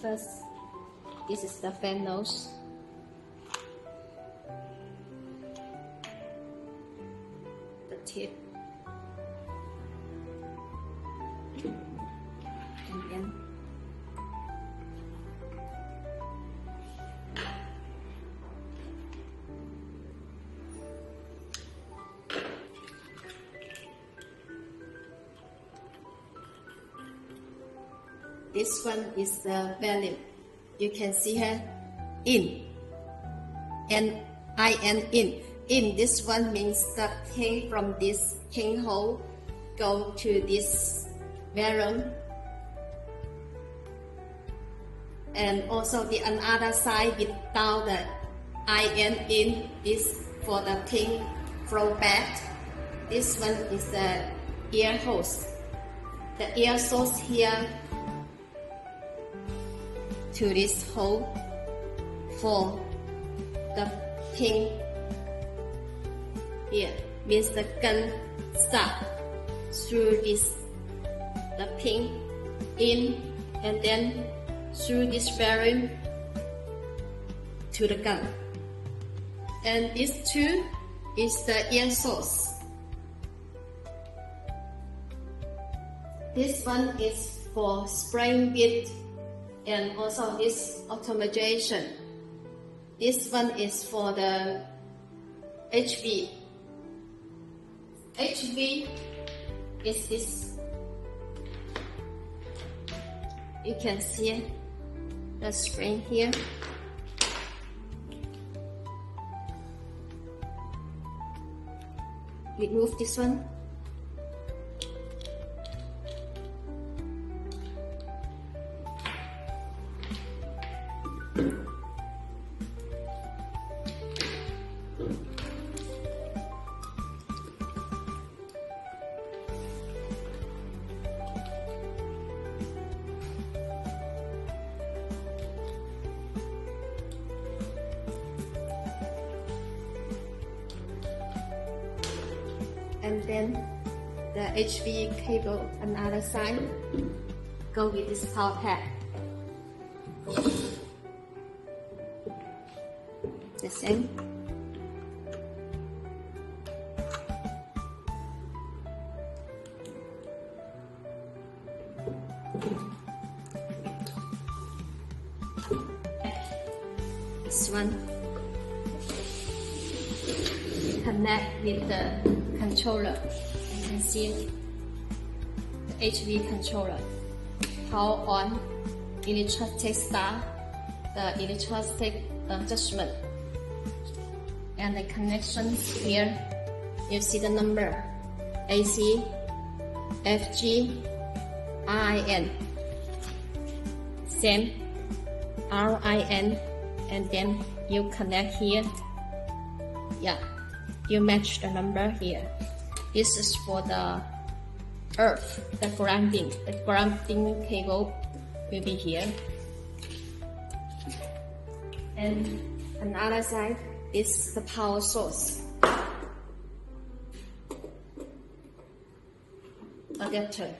First, this is the fan nose. The tip. And then this one is the valve. You can see here, in, and in. In this one means the thing from this pinhole go to this valve, and also the another side without the in is for the thing flow back. This one is the air hose. The air source here to this hole for the pin here, means the gun start through this the pin in, and then through this bearing to the gun. And this two is the air source. This one is for spraying bit, and also this automation. This one is for the HV. HV is this. You can see the spring here. Remove this one. And then the HV cable another side go with this power pack. The same. This one connect with the controller. You can see the HV controller. Power on, electrostatic start, the electrostatic adjustment, and the connections here. You see the number AC, FG, RIN, same RIN, and then you connect here. Yeah. You match the number here. This is for the earth, the grounding. The grounding cable will be here. And another side is the power source. Adapter.